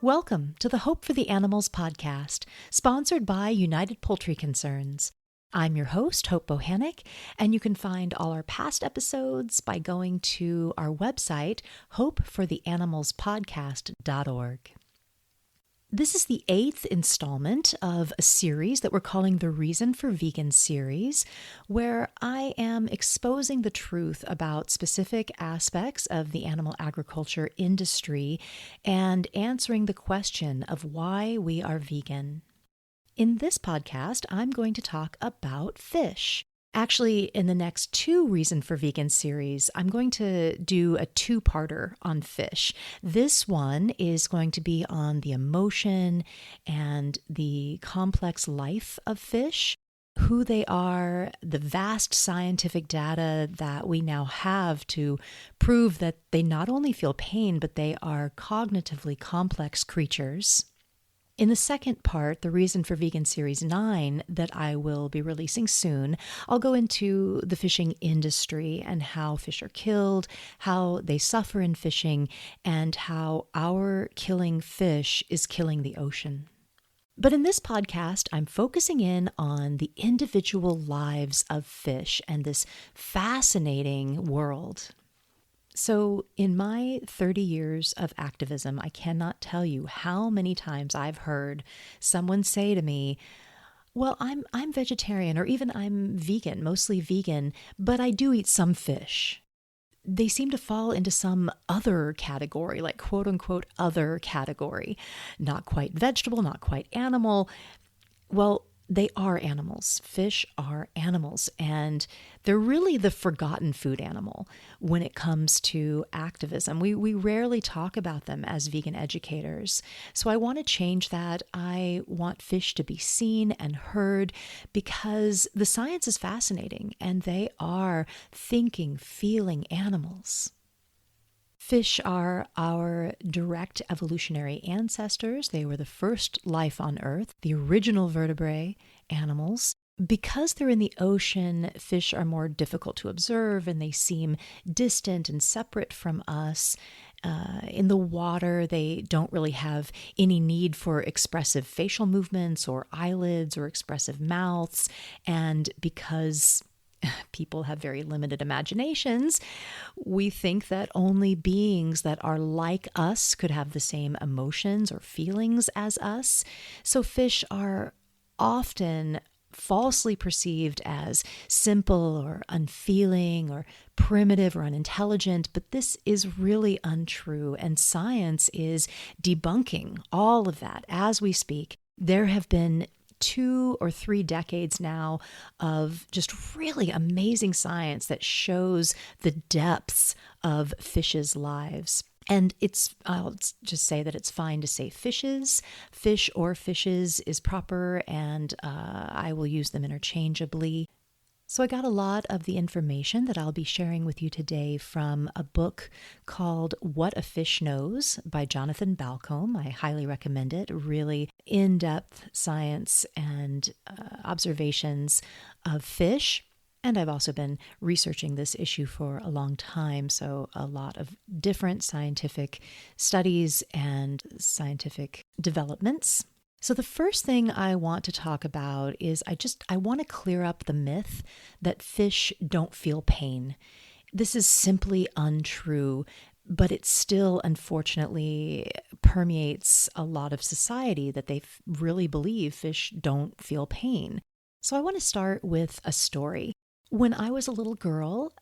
Welcome to the Hope for the Animals podcast, sponsored by United Poultry Concerns. I'm your host, Hope Bohannick, and you can find all our past episodes by going to our website, hopefortheanimalspodcast.org. This is the 8th installment of a series that we're calling the Reason for Vegan series, where I am exposing the truth about specific aspects of the animal agriculture industry and answering the question of why we are vegan. In this podcast, I'm going to talk about fish. Actually, in the next 2 Reason for Vegan series, I'm going to do a 2-parter on fish. This one is going to be on the emotion and the complex life of fish, who they are, the vast scientific data that we now have to prove that they not only feel pain, but they are cognitively complex creatures. In the second part, the Reason for Vegan Series 9, that I will be releasing soon, I'll go into the fishing industry and how fish are killed, how they suffer in fishing, and how our killing fish is killing the ocean. But in this podcast, I'm focusing in on the individual lives of fish and this fascinating world. So in my 30 years of activism, I cannot tell you how many times I've heard someone say to me, well, I'm vegetarian, or even I'm vegan, mostly vegan, but I do eat some fish. They seem to fall into some other category, like quote unquote other category, not quite vegetable, not quite animal. Well, they are animals. Fish are animals, and they're really the forgotten food animal when it comes to activism. We rarely talk about them as vegan educators. So I want to change that. I want fish to be seen and heard because the science is fascinating, and they are thinking, feeling animals. Fish are our direct evolutionary ancestors. They were the first life on Earth, the original vertebrate animals. Because they're in the ocean, fish are more difficult to observe and they seem distant and separate from us. In the water, they don't really have any need for expressive facial movements or eyelids or expressive mouths. And because people have very limited imaginations, we think that only beings that are like us could have the same emotions or feelings as us. So fish are often falsely perceived as simple or unfeeling or primitive or unintelligent, but this is really untrue, and science is debunking all of that as we speak. There have been 2 or 3 decades now of just really amazing science that shows the depths of fish's lives. And I'll just say that it's fine to say fishes. Fish or fishes is proper, and I will use them interchangeably. So I got a lot of the information that I'll be sharing with you today from a book called What a Fish Knows by Jonathan Balcombe. I highly recommend it. Really in-depth science and observations of fish. And I've also been researching this issue for a long time, so a lot of different scientific studies and scientific developments. So the first thing I want to talk about is I want to clear up the myth that fish don't feel pain. This is simply untrue, but it still unfortunately permeates a lot of society that they really believe fish don't feel pain. So I want to start with a story. When I was a little girl,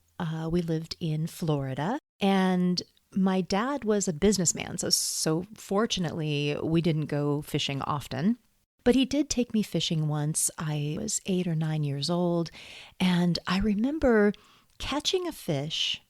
we lived in Florida, and my dad was a businessman, so fortunately we didn't go fishing often. But he did take me fishing once. I was 8 or 9 years old, and I remember catching a fish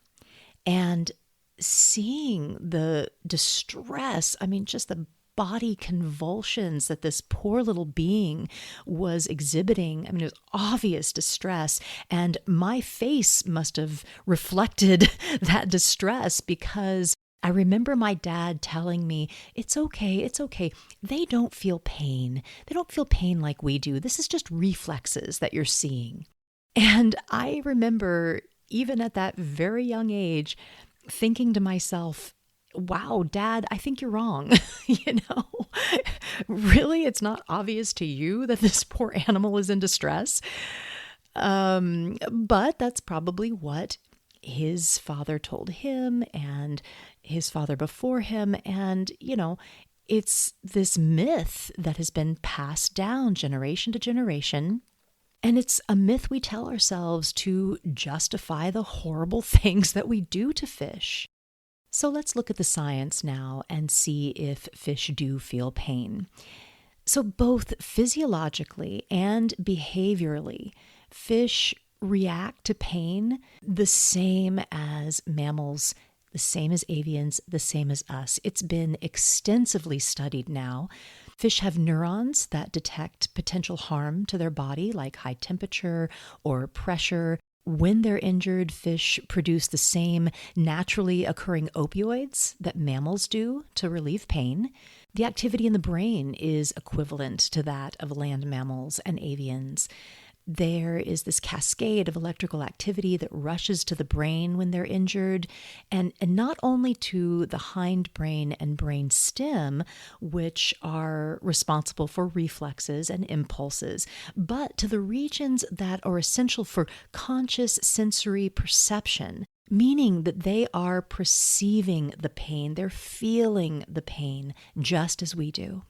and seeing the distress, just the body convulsions that this poor little being was exhibiting. It was obvious distress, and my face must have reflected that distress because I remember my dad telling me, it's okay. They don't feel pain. They don't feel pain like we do. This is just reflexes that you're seeing. And I remember, even at that very young age, thinking to myself, wow, Dad, I think you're wrong. you know, really, it's not obvious to you that this poor animal is in distress. But that's probably what his father told him and his father before him. And, it's this myth that has been passed down generation to generation. And it's a myth we tell ourselves to justify the horrible things that we do to fish. So let's look at the science now and see if fish do feel pain. So both physiologically and behaviorally, fish react to pain the same as mammals, the same as avians, the same as us. It's been extensively studied now. Fish have neurons that detect potential harm to their body, like high temperature or pressure. When they're injured, fish produce the same naturally occurring opioids that mammals do to relieve pain. The activity in the brain is equivalent to that of land mammals and avians. There is this cascade of electrical activity that rushes to the brain when they're injured, and not only to the hindbrain and brain stem, which are responsible for reflexes and impulses, but to the regions that are essential for conscious sensory perception, meaning that they are perceiving the pain, they're feeling the pain just as we do.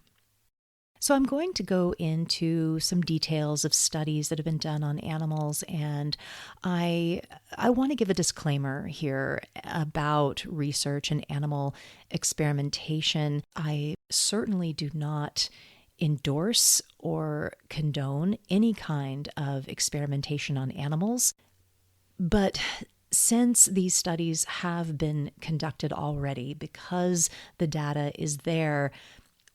So I'm going to go into some details of studies that have been done on animals, and I want to give a disclaimer here about research and animal experimentation. I certainly do not endorse or condone any kind of experimentation on animals, but since these studies have been conducted already, because the data is there,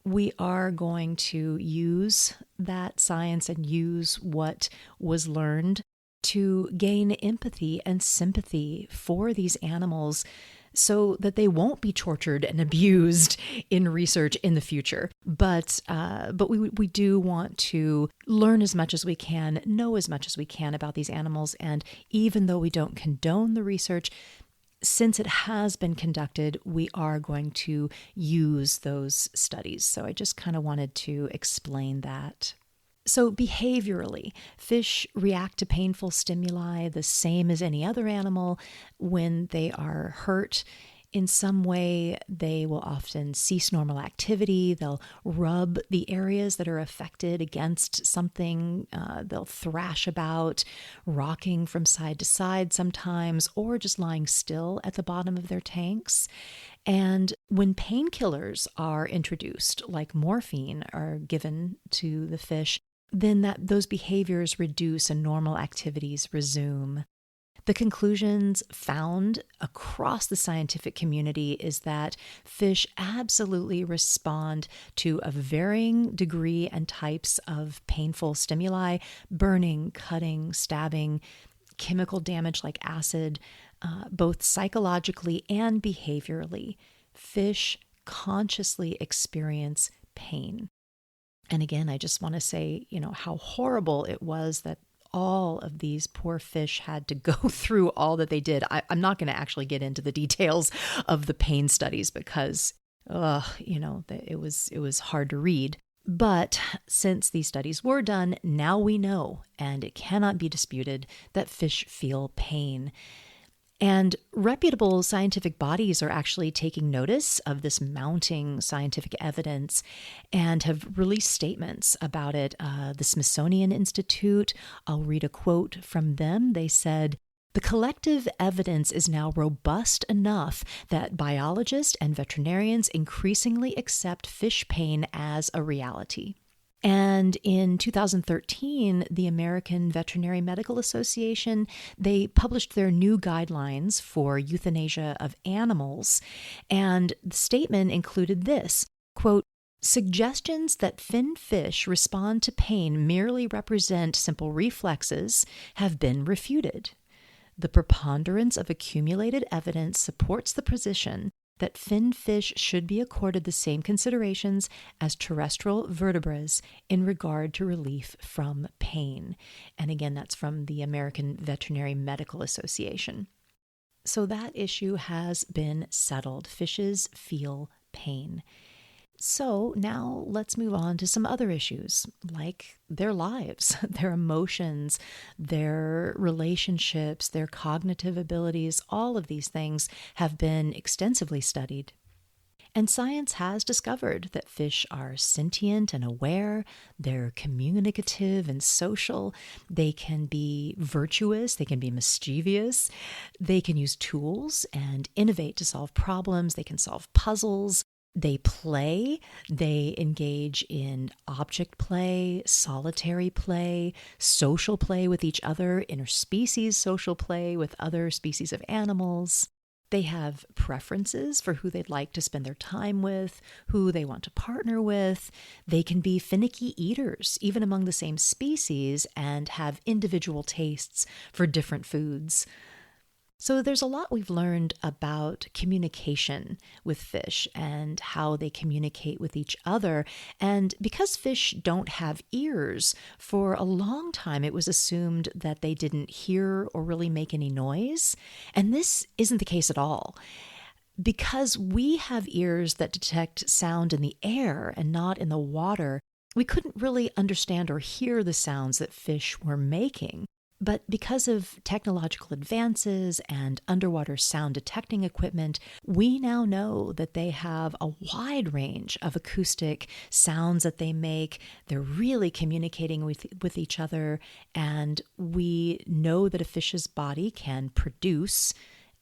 we are going to use that science and use what was learned to gain empathy and sympathy for these animals so that they won't be tortured and abused in research in the future. But we do want to learn as much as we can, know as much as we can about these animals. And even though we don't condone the research, since it has been conducted, we are going to use those studies. So I just kind of wanted to explain that. So behaviorally, fish react to painful stimuli the same as any other animal. When they are hurt in some way, they will often cease normal activity. They'll rub the areas that are affected against something. They'll thrash about, rocking from side to side sometimes, or just lying still at the bottom of their tanks. And when painkillers are introduced, like morphine, are given to the fish, then those behaviors reduce and normal activities resume. The conclusions found across the scientific community is that fish absolutely respond to a varying degree and types of painful stimuli: burning, cutting, stabbing, chemical damage like acid, both psychologically and behaviorally. Fish consciously experience pain. And again, I just want to say, how horrible it was that all of these poor fish had to go through all that they did. I'm not going to actually get into the details of the pain studies because, it was hard to read. But since these studies were done, now we know, and it cannot be disputed, that fish feel pain. And reputable scientific bodies are actually taking notice of this mounting scientific evidence and have released statements about it. The Smithsonian Institute, I'll read a quote from them. They said, "The collective evidence is now robust enough that biologists and veterinarians increasingly accept fish pain as a reality." And in 2013, the American Veterinary Medical Association, they published their new guidelines for euthanasia of animals. And the statement included this, quote, "Suggestions that fin fish respond to pain merely represent simple reflexes have been refuted. The preponderance of accumulated evidence supports the position that fin fish should be accorded the same considerations as terrestrial vertebrates in regard to relief from pain." And again, that's from the American Veterinary Medical Association. So that issue has been settled. Fishes feel pain. So now let's move on to some other issues like their lives, their emotions, their relationships, their cognitive abilities. All of these things have been extensively studied. And science has discovered that fish are sentient and aware, they're communicative and social, they can be virtuous, they can be mischievous, they can use tools and innovate to solve problems, they can solve puzzles. They play, they engage in object play, solitary play, social play with each other, interspecies social play with other species of animals. They have preferences for who they'd like to spend their time with, who they want to partner with. They can be finicky eaters, even among the same species, and have individual tastes for different foods. So there's a lot we've learned about communication with fish and how they communicate with each other. And because fish don't have ears, for a long time it was assumed that they didn't hear or really make any noise. And this isn't the case at all. Because we have ears that detect sound in the air and not in the water, we couldn't really understand or hear the sounds that fish were making. But because of technological advances and underwater sound detecting equipment, we now know that they have a wide range of acoustic sounds that they make. They're really communicating with each other, and we know that a fish's body can produce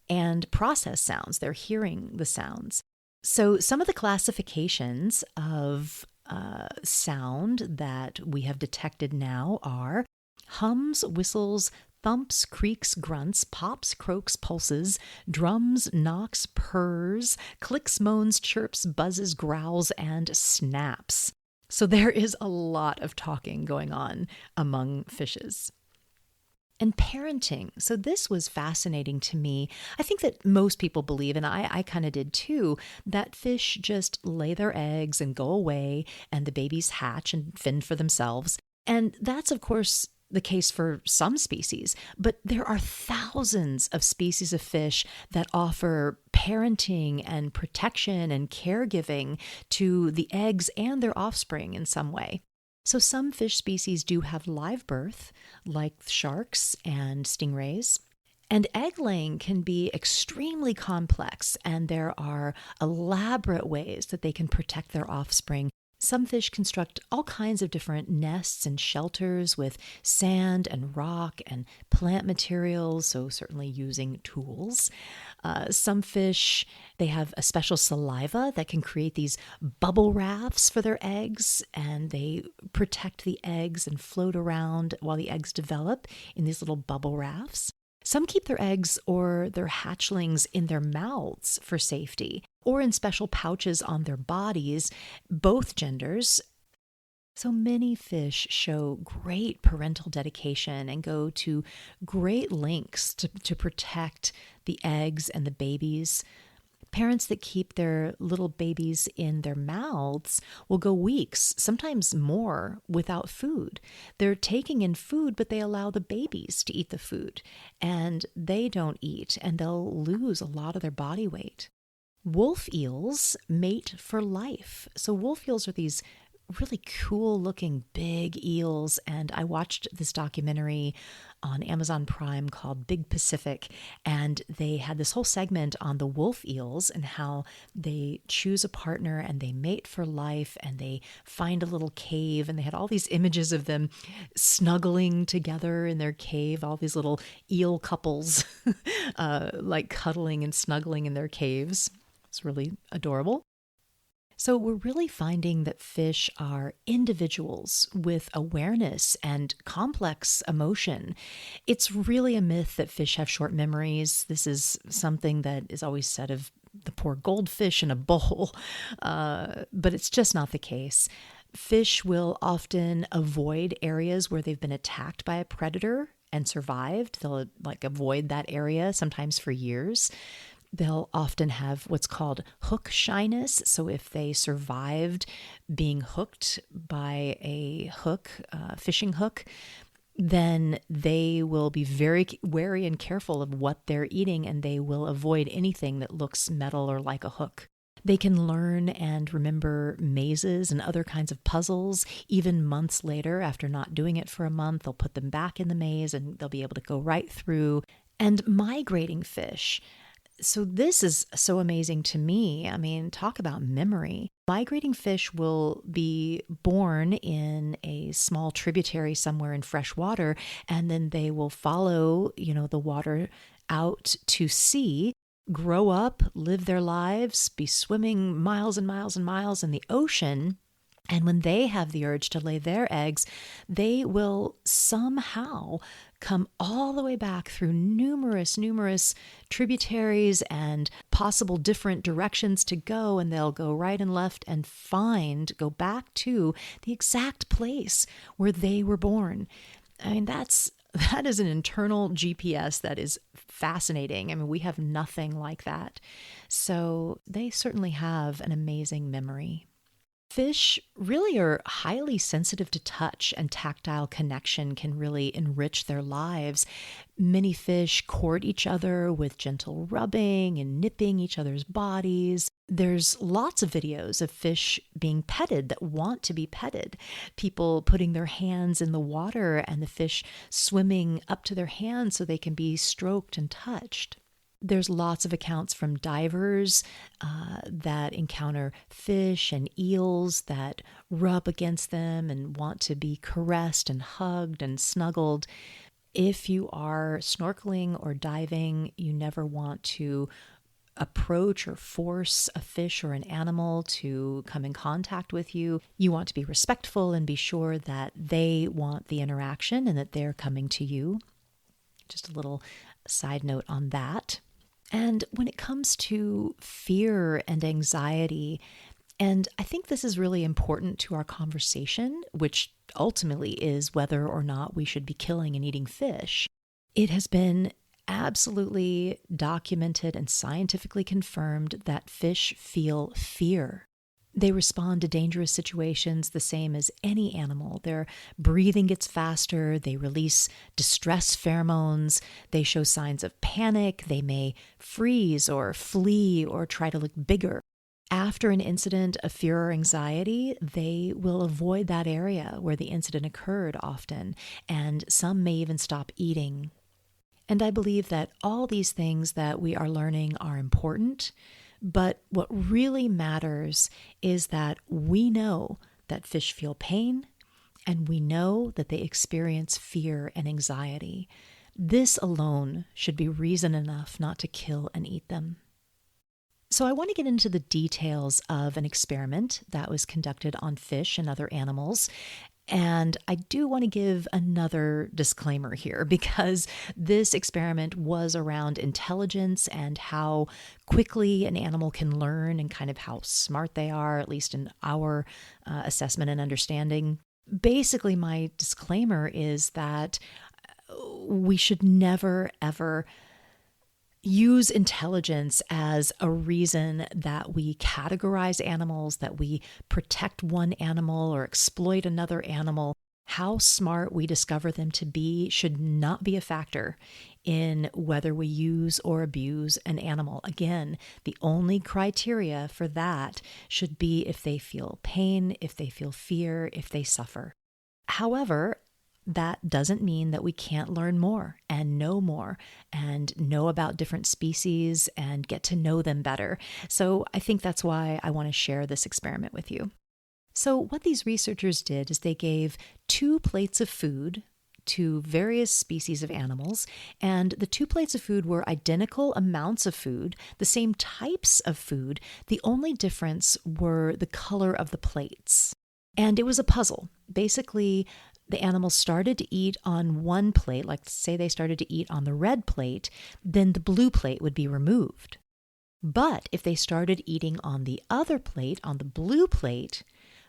and process sounds. They're hearing the sounds. So some of the classifications of sound that we have detected now are hums, whistles, thumps, creaks, grunts, pops, croaks, pulses, drums, knocks, purrs, clicks, moans, chirps, buzzes, growls, and snaps. So there is a lot of talking going on among fishes. And parenting. So this was fascinating to me. I think that most people believe, and I kind of did too, that fish just lay their eggs and go away and the babies hatch and fend for themselves. And that's, of course, the case for some species, but there are thousands of species of fish that offer parenting and protection and caregiving to the eggs and their offspring in some way. So some fish species do have live birth, like sharks and stingrays. And egg laying can be extremely complex, and there are elaborate ways that they can protect their offspring. Some fish construct all kinds of different nests and shelters with sand and rock and plant materials, so certainly using tools. Some fish, they have a special saliva that can create these bubble rafts for their eggs, and they protect the eggs and float around while the eggs develop in these little bubble rafts. Some keep their eggs or their hatchlings in their mouths for safety, or in special pouches on their bodies, both genders. So many fish show great parental dedication and go to great lengths to protect the eggs and the babies. Parents that keep their little babies in their mouths will go weeks, sometimes more, without food. They're taking in food, but they allow the babies to eat the food, and they don't eat, and they'll lose a lot of their body weight. Wolf eels mate for life. So wolf eels are these really cool looking big eels, and I watched this documentary on Amazon Prime called Big Pacific, and they had this whole segment on the wolf eels and how they choose a partner and they mate for life and they find a little cave, and they had all these images of them snuggling together in their cave, all these little eel couples like cuddling and snuggling in their caves. It's really adorable. So we're really finding that fish are individuals with awareness and complex emotion. It's really a myth that fish have short memories. This is something that is always said of the poor goldfish in a bowl, but it's just not the case. Fish will often avoid areas where they've been attacked by a predator and survived. They'll avoid that area sometimes for years. They'll often have what's called hook shyness. So if they survived being hooked by a hook, fishing hook, then they will be very wary and careful of what they're eating, and they will avoid anything that looks metal or like a hook. They can learn and remember mazes and other kinds of puzzles. Even months later, after not doing it for a month, they'll put them back in the maze and they'll be able to go right through. And migrating fish. So this is so amazing to me. I mean, talk about memory. Migrating fish will be born in a small tributary somewhere in fresh water, and then they will follow, the water out to sea, grow up, live their lives, be swimming miles and miles and miles in the ocean. And when they have the urge to lay their eggs, they will somehow come all the way back through numerous tributaries and possible different directions to go, and they'll go right and left and go back to the exact place where they were born. I mean, that is an internal GPS that is fascinating. I mean, we have nothing like that. So they certainly have an amazing memory. Fish really are highly sensitive to touch, and tactile connection can really enrich their lives. Many fish court each other with gentle rubbing and nipping each other's bodies. There's lots of videos of fish being petted that want to be petted. People putting their hands in the water and the fish swimming up to their hands so they can be stroked and touched. There's lots of accounts from divers that encounter fish and eels that rub against them and want to be caressed and hugged and snuggled. If you are snorkeling or diving, you never want to approach or force a fish or an animal to come in contact with you. You want to be respectful and be sure that they want the interaction and that they're coming to you. Just a little side note on that. And when it comes to fear and anxiety, and I think this is really important to our conversation, which ultimately is whether or not we should be killing and eating fish, it has been absolutely documented and scientifically confirmed that fish feel fear. They respond to dangerous situations the same as any animal. Their breathing gets faster, they release distress pheromones, they show signs of panic, they may freeze or flee or try to look bigger. After an incident of fear or anxiety, they will avoid that area where the incident occurred often, and some may even stop eating. And I believe that all these things that we are learning are important. But what really matters is that we know that fish feel pain, and we know that they experience fear and anxiety. This alone should be reason enough not to kill and eat them. So I want to get into the details of an experiment that was conducted on fish and other animals. And I do want to give another disclaimer here, because this experiment was around intelligence and how quickly an animal can learn and kind of how smart they are, at least in our assessment and understanding. Basically, my disclaimer is that we should never, ever use intelligence as a reason that we categorize animals, that we protect one animal or exploit another animal. How smart we discover them to be should not be a factor in whether we use or abuse an animal. Again, the only criteria for that should be if they feel pain, if they feel fear, if they suffer. However, that doesn't mean that we can't learn more and know about different species and get to know them better. So I think that's why I want to share this experiment with you. So what these researchers did is they gave 2 plates of food to various species of animals, and the 2 plates of food were identical amounts of food, the same types of food. The only difference were the color of the plates. And it was a puzzle. Basically, the animals started to eat on one plate, like say they started to eat on the red plate, then the blue plate would be removed. But if they started eating on the other plate, on the blue plate,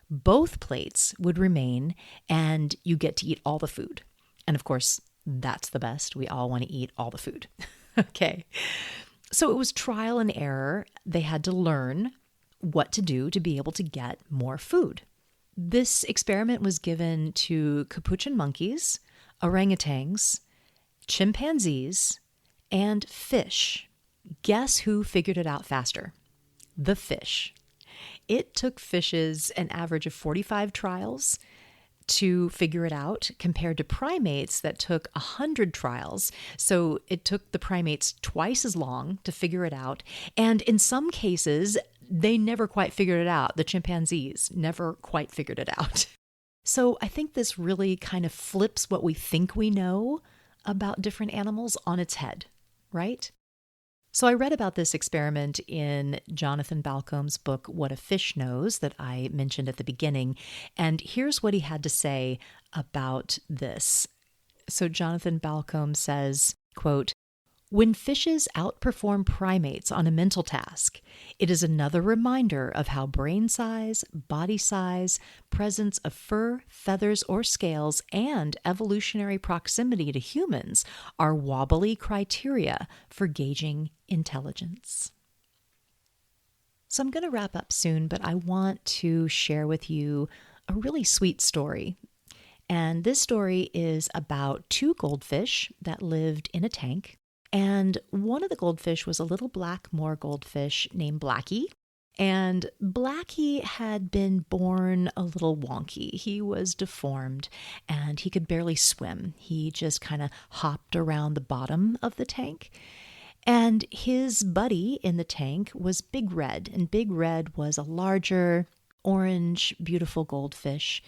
both plates would remain and you get to eat all the food. And of course, that's the best. We all want to eat all the food. Okay. So it was trial and error. They had to learn what to do to be able to get more food. This experiment was given to capuchin monkeys, orangutans, chimpanzees, and fish. Guess who figured it out faster? The fish. It took fishes an average of 45 trials to figure it out compared to primates that took 100 trials. So it took the primates twice as long to figure it out. And in some cases, they never quite figured it out. The chimpanzees never quite figured it out. So I think this really kind of flips what we think we know about different animals on its head, right? So I read about this experiment in Jonathan Balcombe's book, What a Fish Knows, that I mentioned at the beginning. And here's what he had to say about this. So Jonathan Balcombe says, quote, "When fishes outperform primates on a mental task, it is another reminder of how brain size, body size, presence of fur, feathers, or scales, and evolutionary proximity to humans are wobbly criteria for gauging intelligence." So I'm going to wrap up soon, but I want to share with you a really sweet story. And this story is about two goldfish that lived in a tank. And one of the goldfish was a little black moor goldfish named Blackie. And Blackie had been born a little wonky. He was deformed and he could barely swim. He just kind of hopped around the bottom of the tank. And his buddy in the tank was Big Red. And Big Red was a larger, orange, beautiful goldfish.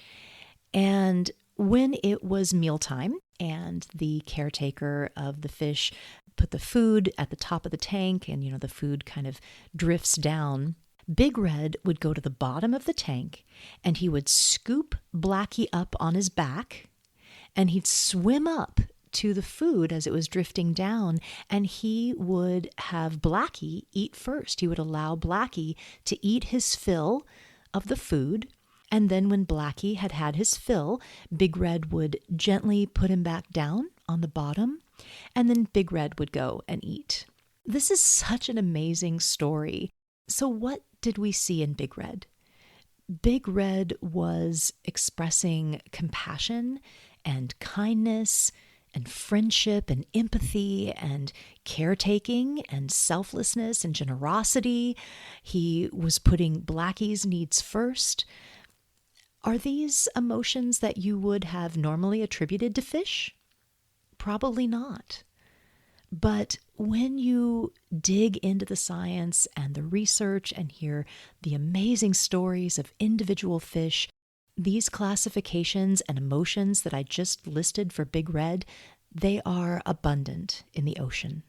And when it was mealtime and the caretaker of the fish put the food at the top of the tank and, the food kind of drifts down, Big Red would go to the bottom of the tank and he would scoop Blackie up on his back and he'd swim up to the food as it was drifting down, and he would have Blackie eat first. He would allow Blackie to eat his fill of the food. And then when Blackie had had his fill, Big Red would gently put him back down on the bottom, and then Big Red would go and eat. This is such an amazing story. So what did we see in Big Red? Big Red was expressing compassion and kindness and friendship and empathy and caretaking and selflessness and generosity. He was putting Blackie's needs first. Are these emotions that you would have normally attributed to fish? Probably not. But when you dig into the science and the research and hear the amazing stories of individual fish, these classifications and emotions that I just listed for Big Red, they are abundant in the ocean.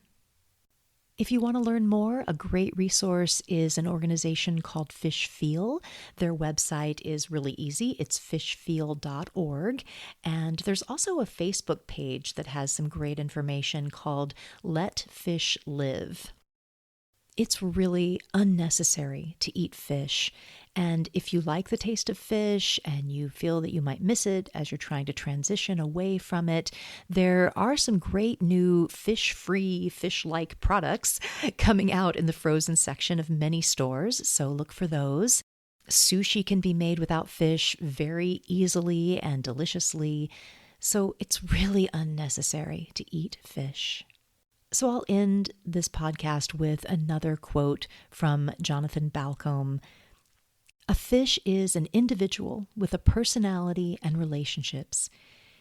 If you want to learn more, a great resource is an organization called Fish Feel. Their website is really easy. It's fishfeel.org. And there's also a Facebook page that has some great information called Let Fish Live. It's really unnecessary to eat fish. And if you like the taste of fish and you feel that you might miss it as you're trying to transition away from it, there are some great new fish-free, fish-like products coming out in the frozen section of many stores, so look for those. Sushi can be made without fish very easily and deliciously, so it's really unnecessary to eat fish. So I'll end this podcast with another quote from Jonathan Balcombe. "A fish is an individual with a personality and relationships.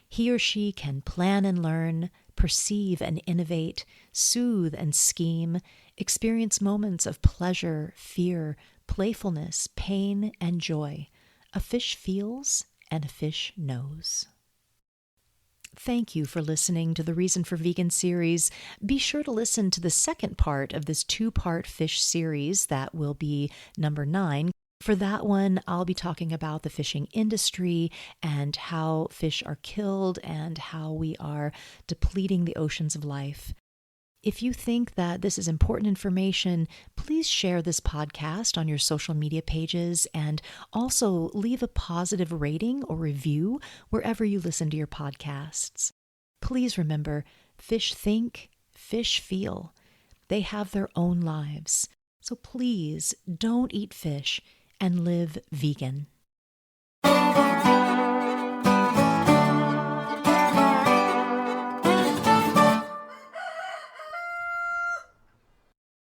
He or she can plan and learn, perceive and innovate, soothe and scheme, experience moments of pleasure, fear, playfulness, pain, and joy. A fish feels and a fish knows." Thank you for listening to the Reason for Vegan series. Be sure to listen to the second part of this two-part fish series that will be number 9. For that one, I'll be talking about the fishing industry and how fish are killed and how we are depleting the oceans of life. If you think that this is important information, please share this podcast on your social media pages and also leave a positive rating or review wherever you listen to your podcasts. Please remember, fish think, fish feel. They have their own lives. So please don't eat fish and live vegan.